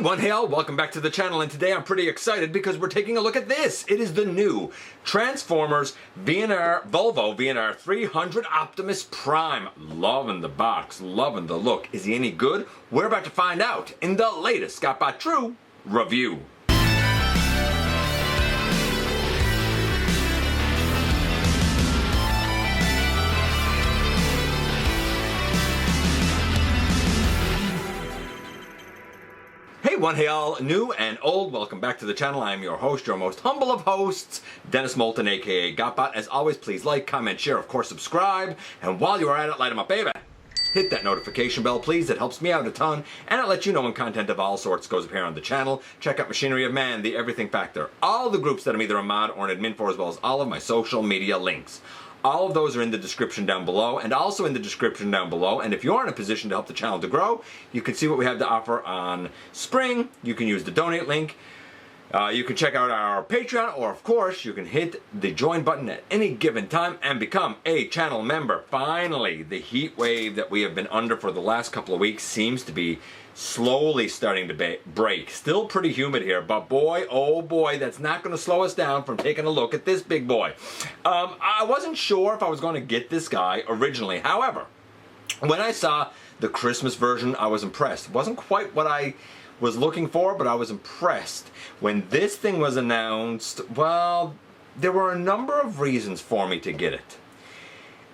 Hey all, welcome back to the channel, and today I'm pretty excited because we're taking a look at this. It is the new Transformers Volvo VNR 300 Optimus Prime. Loving the box, loving the look. Is he any good? We're about to find out in the latest GotBot True review. Hey all, new and old, welcome back to the channel. I am your host, your most humble of hosts, Dennis Moulton, aka GotBot. As always, please like, comment, share, of course subscribe, and while you are at it, light them up, baby. Hit that notification bell, please. It helps me out a ton, and it lets you know when content of all sorts goes up here on the channel. Check out Machinery of Man, The Everything Factor, all the groups that I'm either a mod or an admin for, as well as all of my social media links. All of those are in the description down below, and also in the description down below. And if you're in a position to help the channel to grow, you can see what we have to offer on Spring. You can use the donate link. You can check out our Patreon, or of course, you can hit the join button at any given time and become a channel member. Finally, the heat wave that we have been under for the last couple of weeks seems to be slowly starting to break. Still pretty humid here, but boy, oh boy, that's not going to slow us down from taking a look at this big boy. I wasn't sure if I was going to get this guy originally. However, when I saw the Christmas version, I was impressed. It wasn't quite what I was looking for, but I was impressed. When this thing was announced, well, there were a number of reasons for me to get it.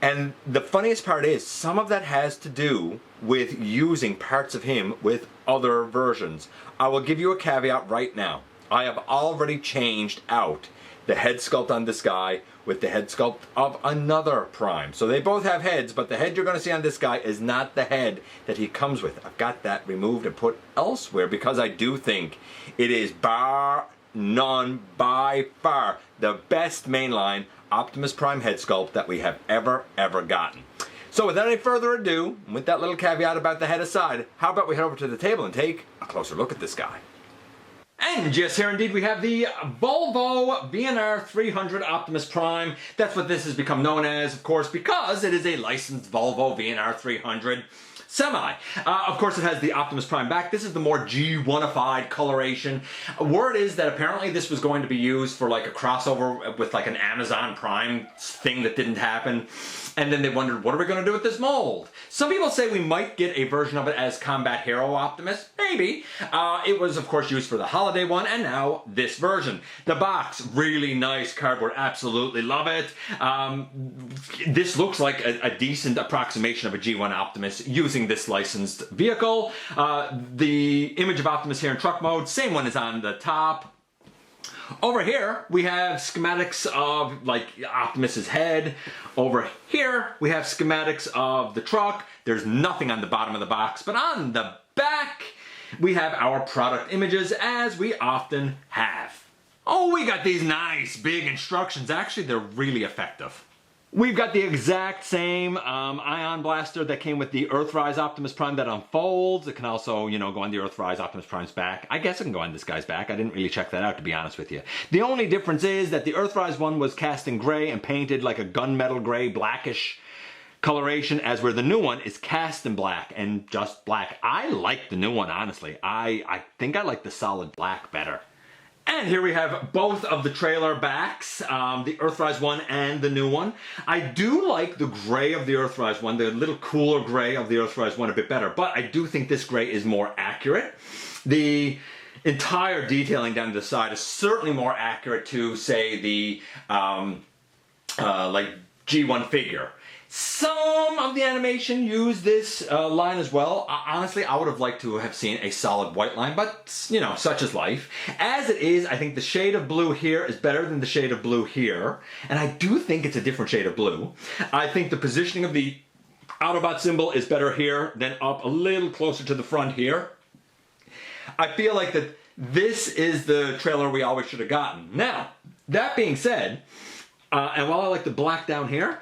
And the funniest part is, some of that has to do with using parts of him with other versions. I will give you a caveat right now. I have already changed out the head sculpt on this guy with the head sculpt of another Prime. So they both have heads, but the head you're going to see on this guy is not the head that he comes with. I've got that removed and put elsewhere because I do think it is bar none, by far, the best mainline Optimus Prime head sculpt that we have ever gotten. So without any further ado, with that little caveat about the head aside, how about we head over to the table and take a closer look at this guy. And yes, here indeed we have the Volvo VNR 300 Optimus Prime. That's what this has become known as, of course, because it is a licensed Volvo VNR 300 semi. Of course, it has the Optimus Prime back. This is the more G1-ified coloration. Word is that apparently this was going to be used for like a crossover with like an Amazon Prime thing that didn't happen. And then they wondered, what are we going to do with this mold? Some people say we might get a version of it as Combat Hero Optimus. Maybe. It was, of course, used for the holiday one, and now this version. The box, really nice cardboard. Absolutely love it. This looks like a decent approximation of a G1 Optimus using this licensed vehicle. The image of Optimus here in truck mode, same one is on the top. Over here, we have schematics of, like, Optimus's head. Over here, we have schematics of the truck. There's nothing on the bottom of the box, but on the back, we have our product images, as we often have. Oh, we got these nice big instructions. Actually, they're really effective. We've got the exact same ion blaster that came with the Earthrise Optimus Prime that unfolds. It can also, you know, go on the Earthrise Optimus Prime's back. I guess it can go on this guy's back. I didn't really check that out, to be honest with you. The only difference is that the Earthrise one was cast in gray and painted like a gunmetal gray, blackish coloration, as where the new one is cast in black and just black. I like the new one, honestly. I think I like the solid black better. And here we have both of the trailer backs, the Earthrise one and the new one. I do like the gray of the Earthrise one, the little cooler gray of the Earthrise one a bit better, but I do think this gray is more accurate. The entire detailing down the side is certainly more accurate to, say, the like G1 figure. Some of the animation used this line as well. Honestly, I would have liked to have seen a solid white line, but, you know, such is life. As it is, I think the shade of blue here is better than the shade of blue here, and I do think it's a different shade of blue. I think the positioning of the Autobot symbol is better here than up a little closer to the front here. I feel like that this is the trailer we always should have gotten. Now, that being said, and while I like the black down here,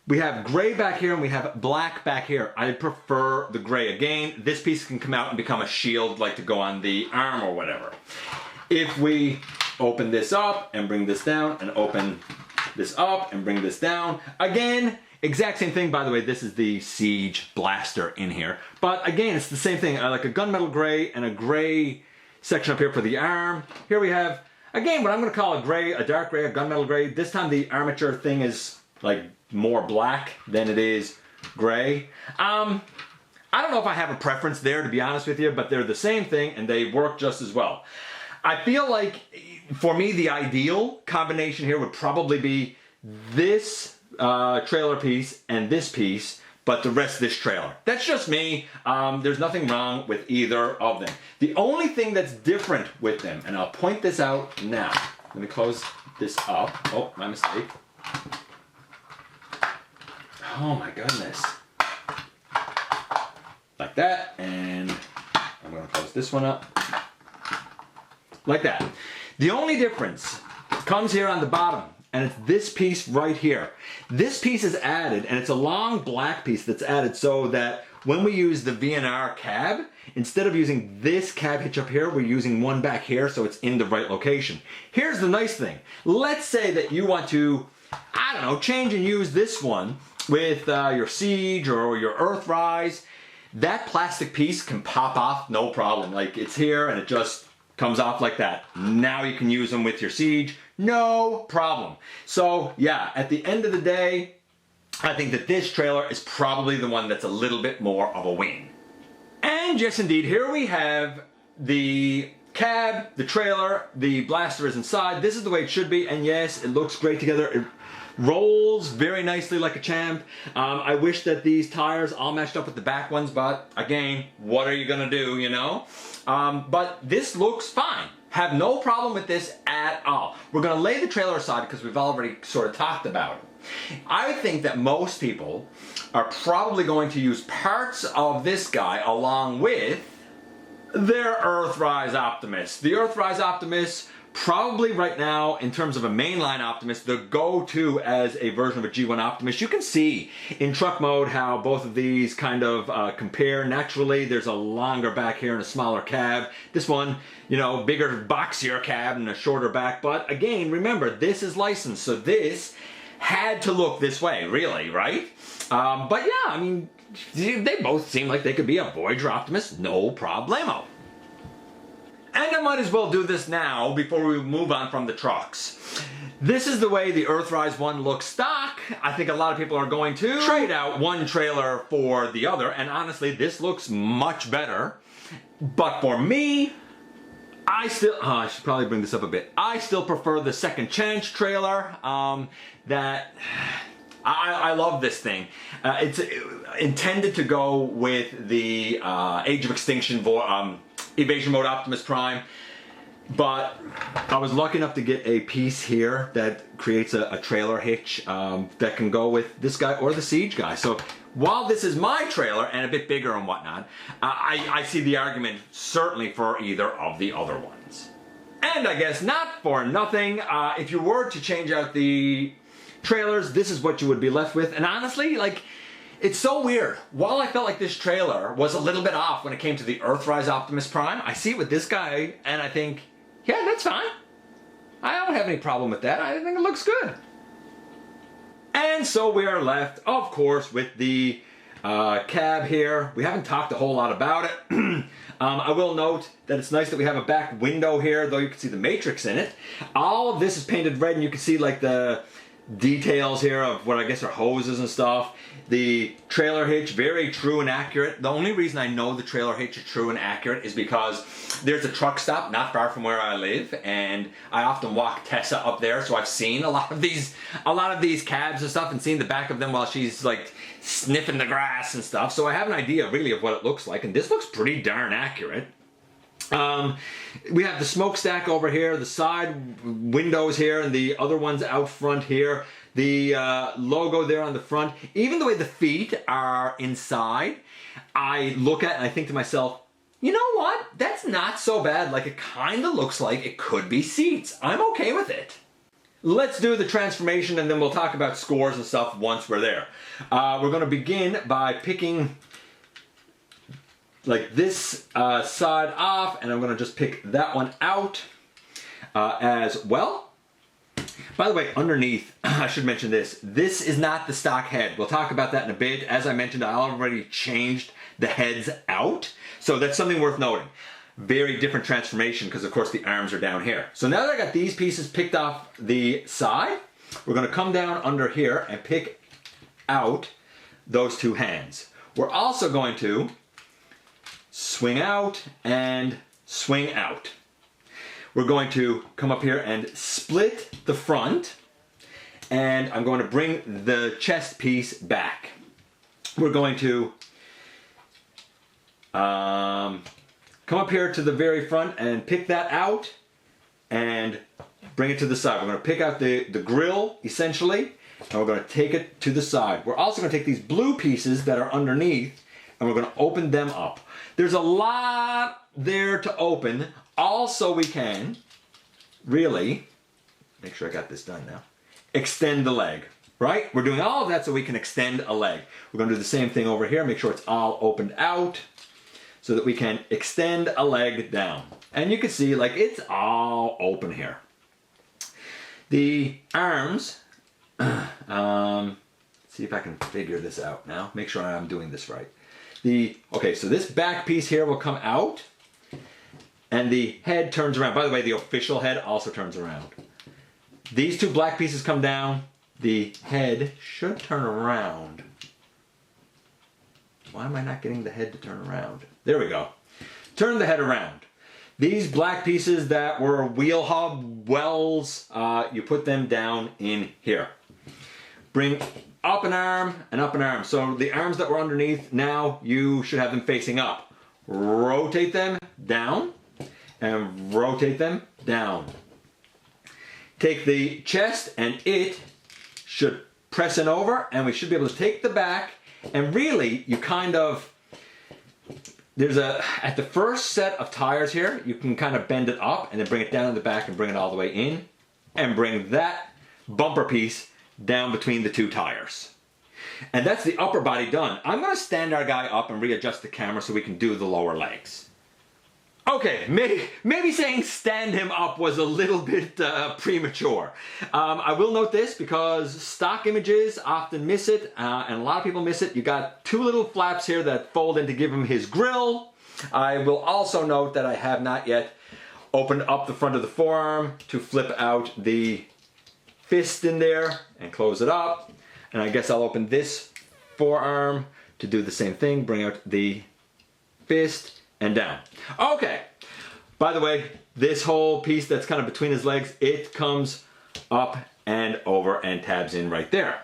we have gray back here and we have black back here. I prefer the gray. Again, this piece can come out and become a shield, like to go on the arm or whatever. If we open this up and bring this down, and open this up and bring this down, again, exact same thing. By the way, this is the Siege blaster in here. But again, it's the same thing. I like a gunmetal gray and a gray section up here for the arm. Here we have, again, what I'm going to call a gray, a dark gray, a gunmetal gray. This time the armature thing is like more black than it is gray. I don't know if I have a preference there, to be honest with you, but they're the same thing and they work just as well. I feel like, for me, the ideal combination here would probably be this trailer piece and this piece, but the rest of this trailer. That's just me. There's nothing wrong with either of them. The only thing that's different with them, and I'll point this out now. Let me close this up. Oh, my mistake. Oh my goodness. Like that, and I'm gonna close this one up. Like that. The only difference comes here on the bottom, and it's this piece right here. This piece is added, and it's a long black piece that's added so that when we use the VNR cab, instead of using this cab hitch up here, we're using one back here so it's in the right location. Here's the nice thing. Let's say that you want to, I don't know, change and use this one with your Siege or your Earthrise. That plastic piece can pop off, no problem. Like, it's here and it just comes off like that. Now you can use them with your Siege, no problem. So yeah, at the end of the day, I think that this trailer is probably the one that's a little bit more of a win. And yes indeed, here we have the cab, the trailer, the blaster is inside. This is the way it should be, and yes, it looks great together. It rolls very nicely like a champ. I wish that these tires all matched up with the back ones, but again, what are you gonna do, you know? But this looks fine. Have no problem with this at all. We're gonna lay the trailer aside because we've already sort of talked about it. I think that most people are probably going to use parts of this guy along with their Earthrise Optimus. The Earthrise Optimus, probably right now, in terms of a mainline Optimus, the go-to as a version of a G1 Optimus. You can see in truck mode how both of these kind of compare naturally. There's a longer back here and a smaller cab. This one, you know, bigger, boxier cab and a shorter back. But again, remember, this is licensed, so this had to look this way, really, right? But yeah, I mean, they both seem like they could be a Voyager Optimus, no problemo. And I might as well do this now before we move on from the trucks. This is the way the Earthrise one looks stock. I think a lot of people are going to trade out one trailer for the other, and honestly, this looks much better. But for me, I should probably bring this up a bit. I still prefer the Second Chance trailer. I love this thing. It's intended to go with the Age of Extinction Evasion Mode Optimus Prime, but I was lucky enough to get a piece here that creates a trailer hitch that can go with this guy or the Siege guy. So while this is my trailer and a bit bigger and whatnot, I see the argument certainly for either of the other ones. And I guess not for nothing, if you were to change out the trailers, this is what you would be left with. And honestly, like, it's so weird. While I felt like this trailer was a little bit off when it came to the Earthrise Optimus Prime, I see it with this guy and I think, yeah, that's fine. I don't have any problem with that. I think it looks good. And so we are left, of course, with the cab here. We haven't talked a whole lot about it. I will note that it's nice that we have a back window here, though you can see the matrix in it. All of this is painted red and you can see like the details here of what I guess are hoses and stuff. The trailer hitch, very true and accurate. The only reason I know the trailer hitch is true and accurate is because there's a truck stop not far from where I live, and I often walk Tessa up there, so I've seen a lot of these cabs and stuff and seen the back of them while she's like sniffing the grass and stuff. So I have an idea really of what it looks like, and this looks pretty darn accurate. We have the smokestack over here, the side windows here, and the other ones out front here. The logo there on the front. Even the way the feet are inside, I look at and I think to myself, you know what? That's not so bad. Like, it kind of looks like it could be seats. I'm okay with it. Let's do the transformation and then we'll talk about scores and stuff once we're there. We're going to begin by picking like this side off, and I'm going to just pick that one out as well. By the way, underneath, I should mention this. This is not the stock head. We'll talk about that in a bit. As I mentioned, I already changed the heads out, so that's something worth noting. very different transformation because of course the arms are down here. So now that I got these pieces picked off the side, we're going to come down under here and pick out those two hands. We're also going to swing out and swing out. We're going to come up here and split the front, and I'm going to bring the chest piece back. We're going to come up here to the very front and pick that out and bring it to the side. We're going to pick out the grill essentially, and we're going to take it to the side. We're also going to take these blue pieces that are underneath and we're going to open them up. There's a lot there to open. Also we can really, make sure I got this done now, extend the leg, right? We're doing all of that so we can extend a leg. We're going to do the same thing over here, make sure it's all opened out so that we can extend a leg down. And you can see like it's all open here. The arms, see if I can figure this out now, make sure I'm doing this right. Okay, so this back piece here will come out and the head turns around. By the way, the official head also turns around. These two black pieces come down, the head should turn around. Why am I not getting the head to turn around? There we go. Turn the head around. These black pieces that were wheel hub wells, you put them down in here. Bring up an arm and up an arm. So the arms that were underneath, now you should have them facing up. Rotate them down and rotate them down. Take the chest and it should press in over, and we should be able to take the back, and really you kind of, at the first set of tires here, you can kind of bend it up and then bring it down in the back and bring it all the way in and bring that bumper piece down between the two tires. And that's the upper body done. I'm going to stand our guy up and readjust the camera so we can do the lower legs. Okay, maybe saying stand him up was a little bit premature. I will note this because stock images often miss it, and a lot of people miss it. You got two little flaps here that fold in to give him his grill. I will also note that I have not yet opened up the front of the forearm to flip out the fist in there and close it up. And I guess I'll open this forearm to do the same thing, bring out the fist and down. Okay, by the way, this whole piece that's kind of between his legs, it comes up and over and tabs in right there.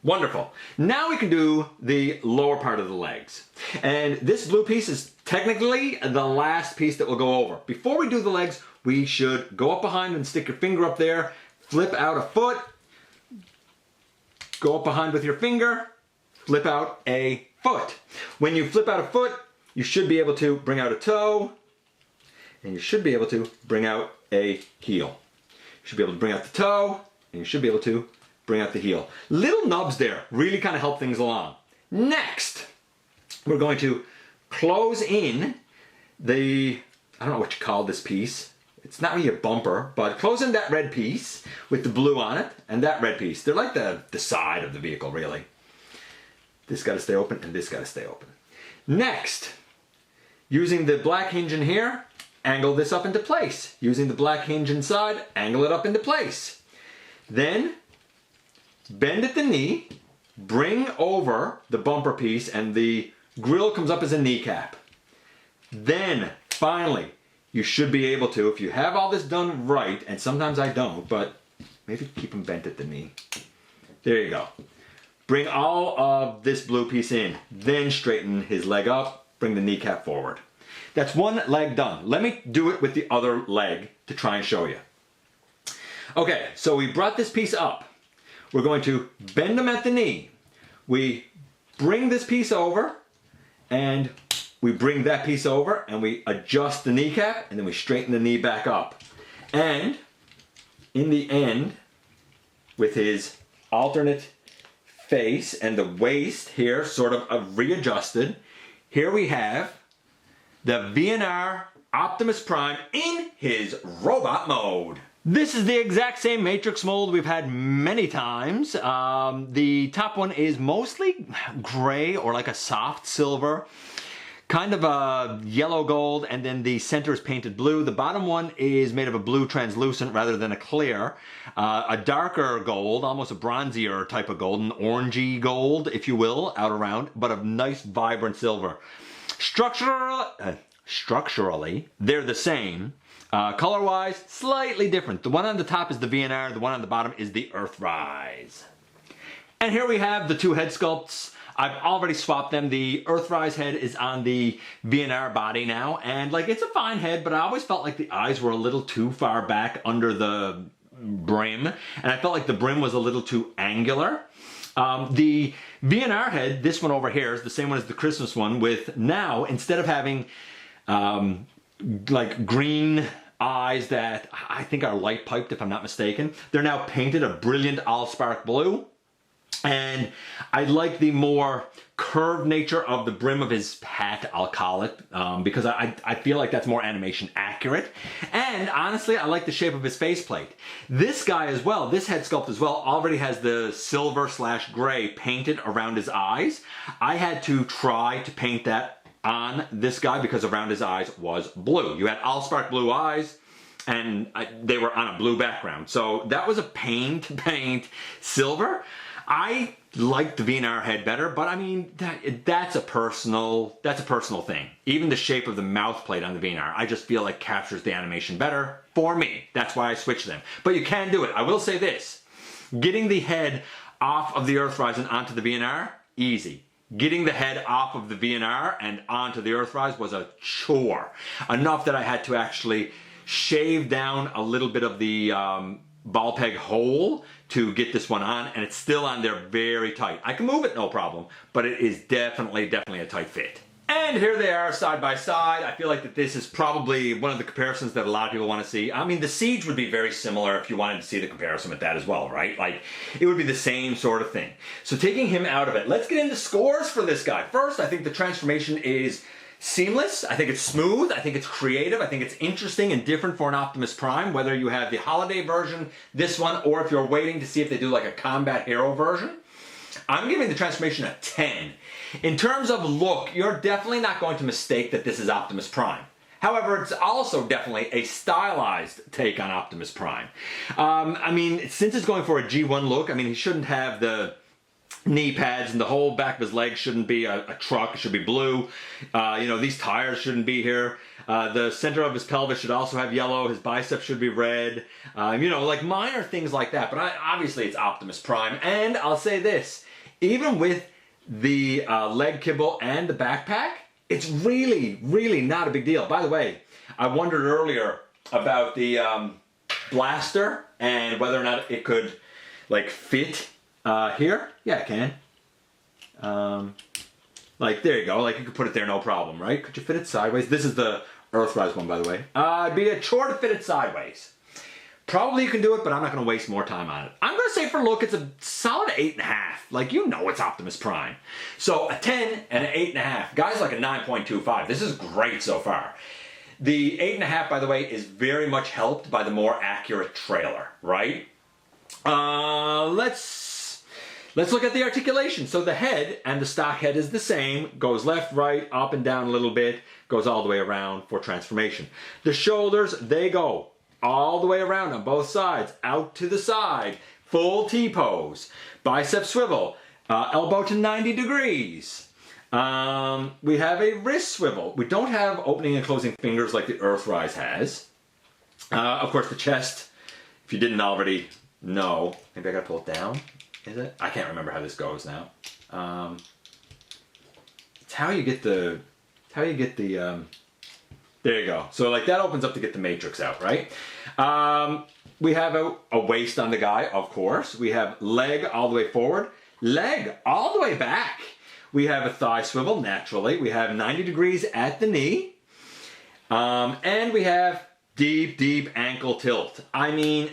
Wonderful. Now we can do the lower part of the legs. And this blue piece is technically the last piece that we'll go over. Before we do the legs, we should go up behind and stick your finger up there, flip out a foot, go up behind with your finger, flip out a foot. When you flip out a foot, you should be able to bring out a toe, and you should be able to bring out a heel. You should be able to bring out the toe, and you should be able to bring out the heel. Little nubs there really kind of help things along. Next, we're going to close in the, I don't know what you call this piece. It's not really a bumper, but close in that red piece with the blue on it, and that red piece. They're like the side of the vehicle, really. This got to stay open, and this got to stay open. Next, using the black hinge in here, angle this up into place. Using the black hinge inside, angle it up into place. Then, bend at the knee, bring over the bumper piece, and the grill comes up as a kneecap. Then, finally, you should be able to, if you have all this done right, and sometimes I don't, but maybe keep them bent at the knee. There you go. Bring all of this blue piece in, then straighten his leg up, bring the kneecap forward. That's one leg done. Let me do it with the other leg to try and show you. Okay, so we brought this piece up. We're going to bend them at the knee. We bring this piece over, and we bring that piece over, and we adjust the kneecap, and then we straighten the knee back up. And in the end, with his alternate face and the waist here sort of readjusted, here we have the VNR Optimus Prime in his robot mode. This is the exact same matrix mold we've had many times. The top one is mostly gray or like a soft silver. kind of a yellow gold, and then the center is painted blue. The bottom one is made of a blue translucent rather than a clear. A darker gold, almost a bronzier type of gold, an orangey gold, if you will, out around, but a nice vibrant silver. Structurally, they're the same. Color-wise, slightly different. The one on the top is the VNR, the one on the bottom is the Earthrise. And here we have the two head sculpts. I've already swapped them. The Earthrise head is on the VNR body now, and like it's a fine head, but I always felt like the eyes were a little too far back under the brim, and I felt like the brim was a little too angular. The VNR head, this one over here, is the same one as the Christmas one, with now, instead of having like green eyes that I think are light piped if I'm not mistaken, they're now painted a brilliant all-spark blue. And I like the more curved nature of the brim of his hat, I'll call it, because I feel like that's more animation accurate. And honestly, I like the shape of his faceplate. This guy as well, this head sculpt as well, already has the silver/gray painted around his eyes. I had to try to paint that on this guy because around his eyes was blue. You had all-spark blue eyes, and they were on a blue background. So that was a pain to paint silver. I like the VNR head better, but I mean, that's a personal thing. Even the shape of the mouth plate on the VNR, I just feel like captures the animation better for me. That's why I switched them. But you can do it. I will say this. Getting the head off of the Earthrise and onto the VNR, easy. Getting the head off of the VNR and onto the Earthrise was a chore. Enough that I had to actually shave down a little bit of the ball peg hole to get this one on, and it's still on there very tight. I can move it no problem, but it is definitely a tight fit. And here they are side by side. I feel like that this is probably one of the comparisons that a lot of people want to see. I mean, the Siege would be very similar if you wanted to see the comparison with that as well, right? Like, it would be the same sort of thing. So taking him out of it, let's get into scores for this guy. First, I think the transformation is seamless. I think it's smooth. I think it's creative. I think it's interesting and different for an Optimus Prime, whether you have the holiday version, this one, or if you're waiting to see if they do like a combat hero version. I'm giving the transformation a 10. In terms of look, you're definitely not going to mistake that this is Optimus Prime. However, it's also definitely a stylized take on Optimus Prime. I mean, since it's going for a G1 look, I mean, he shouldn't have the knee pads, and the whole back of his leg shouldn't be a truck. It should be blue. You know, these tires shouldn't be here. The center of his pelvis should also have yellow. His biceps should be red. You know, like minor things like that. But obviously it's Optimus Prime. And I'll say this, even with the leg kibble and the backpack, it's really not a big deal. By the way, I wondered earlier about the blaster and whether or not it could like fit here. Yeah, it can. Like, there you go. Like, you could put it there, no problem, right? Could you fit it sideways? This is the Earthrise one, by the way. It'd be a chore to fit it sideways. Probably you can do it, but I'm not going to waste more time on it. I'm going to say for look, it's a solid 8.5. Like, you know it's Optimus Prime. So, a 10 and an 8.5. Guys like a 9.25. This is great so far. The 8.5, by the way, is very much helped by the more accurate trailer, right? Let's look at the articulation. So the head and the stock head is the same. Goes left, right, up and down a little bit. Goes all the way around for transformation. The shoulders, they go all the way around on both sides. Out to the side. Full T-pose. Bicep swivel. Elbow to 90 degrees. We have a wrist swivel. We don't have opening and closing fingers like the Earthrise has. Of course, the chest, if you didn't already know. Maybe I gotta pull it down. Is it? I can't remember how this goes now. It's how you get the, there you go. So like that opens up to get the matrix out, right? We have a waist on the guy, of course. We have leg all the way forward, leg all the way back. We have a thigh swivel, naturally. We have 90 degrees at the knee. And we have deep ankle tilt. I mean,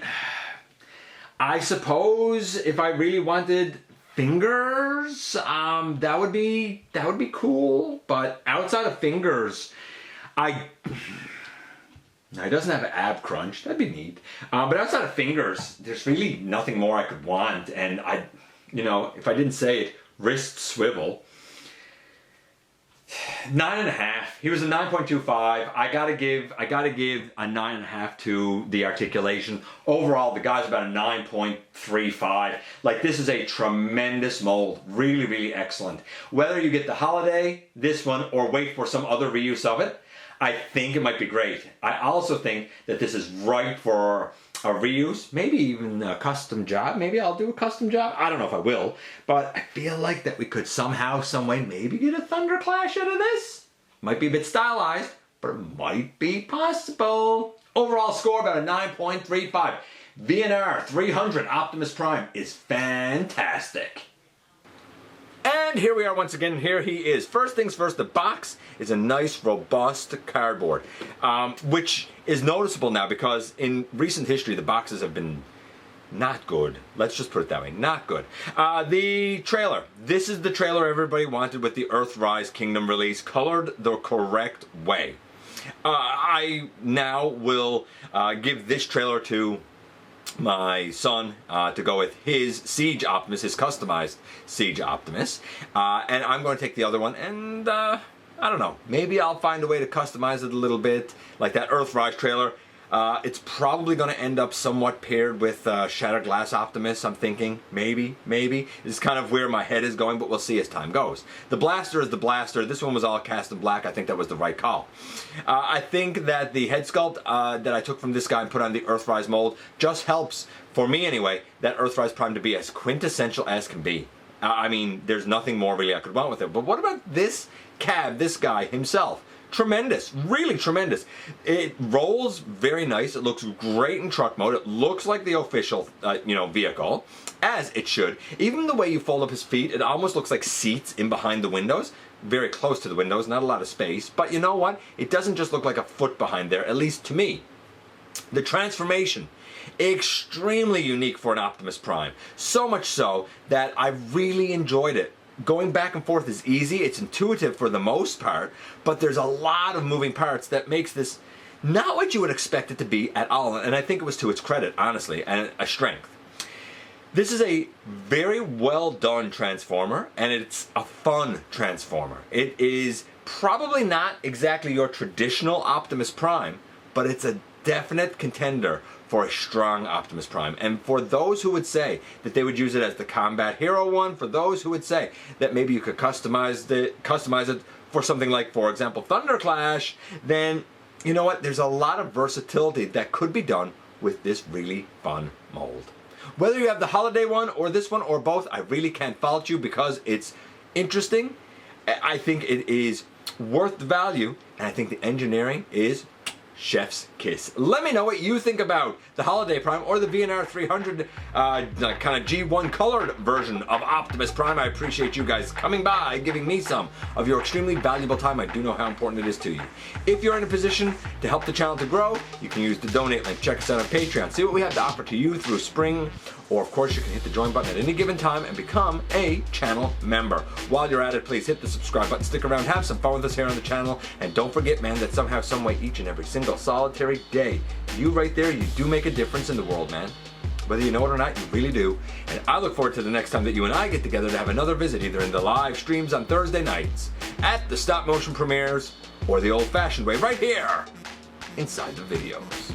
I suppose if I really wanted fingers, that would be cool. But outside of fingers, it doesn't have an ab crunch. That'd be neat. But outside of fingers, there's really nothing more I could want. And you know, if I didn't say it, wrist swivel. 9.5. He was a 9.25. I gotta give a 9.5 to the articulation. Overall, the guy's about a 9.35. Like, this is a tremendous mold. Really, really excellent. Whether you get the holiday, this one, or wait for some other reuse of it, I think it might be great. I also think that this is right for a reuse, maybe even a custom job. Maybe I'll do a custom job. I don't know if I will, but I feel like that we could somehow, some way, maybe get a Thunderclash out of this. Might be a bit stylized, but it might be possible. Overall score about a 9.35. VNR 300 Optimus Prime is fantastic. And here we are once again. Here he is. First things first, the box is a nice, robust cardboard, which is noticeable now because in recent history, the boxes have been not good. Let's just put it that way. Not good. The trailer. This is the trailer everybody wanted with the Earthrise Kingdom release, colored the correct way. I now will give this trailer to my son to go with his Siege Optimus, his customized Siege Optimus, and I'm going to take the other one, and I don't know, maybe I'll find a way to customize it a little bit, like that Earthrise trailer. It's probably going to end up somewhat paired with Shattered Glass Optimus, I'm thinking. Maybe. It's kind of where my head is going, but we'll see as time goes. The blaster is the blaster. This one was all cast in black. I think that was the right call. I think that the head sculpt that I took from this guy and put on the Earthrise mold just helps, for me anyway, that Earthrise Prime to be as quintessential as can be. I mean, there's nothing more really I could want with it. But what about this cab, this guy himself? Tremendous, really tremendous. It rolls very nice. It looks great in truck mode. It looks like the official, vehicle, as it should. Even the way you fold up his feet, it almost looks like seats in behind the windows. Very close to the windows, not a lot of space. But you know what? It doesn't just look like a foot behind there, at least to me. The transformation, extremely unique for an Optimus Prime. So much so that I really enjoyed it. Going back and forth is easy, it's intuitive for the most part, but there's a lot of moving parts that makes this not what you would expect it to be at all, and I think it was to its credit, honestly, and a strength. This is a very well done Transformer, and it's a fun Transformer. It is probably not exactly your traditional Optimus Prime, but it's a definite contender for a strong Optimus Prime. And for those who would say that they would use it as the combat hero one, for those who would say that maybe you could customize it for something like, for example, Thunderclash, then you know what? There's a lot of versatility that could be done with this really fun mold. Whether you have the holiday one or this one or both, I really can't fault you because it's interesting. I think it is worth the value, and I think the engineering is chef's kiss. Let me know what you think about the Holiday Prime or the VNR 300 kind of G1 colored version of Optimus Prime. I appreciate you guys coming by, giving me some of your extremely valuable time. I do know how important it is to you. If you're in a position to help the channel to grow, you can use the donate link. Check us out on Patreon. See what we have to offer to you through spring. Or of course you can hit the join button at any given time and become a channel member. While you're at it, please hit the subscribe button, stick around, have some fun with us here on the channel, and don't forget, man, that somehow, some way, each and every single solitary day, you right there, you do make a difference in the world, man. Whether you know it or not, you really do. And I look forward to the next time that you and I get together to have another visit, either in the live streams on Thursday nights, at the stop motion premieres, or the old fashioned way right here inside the videos.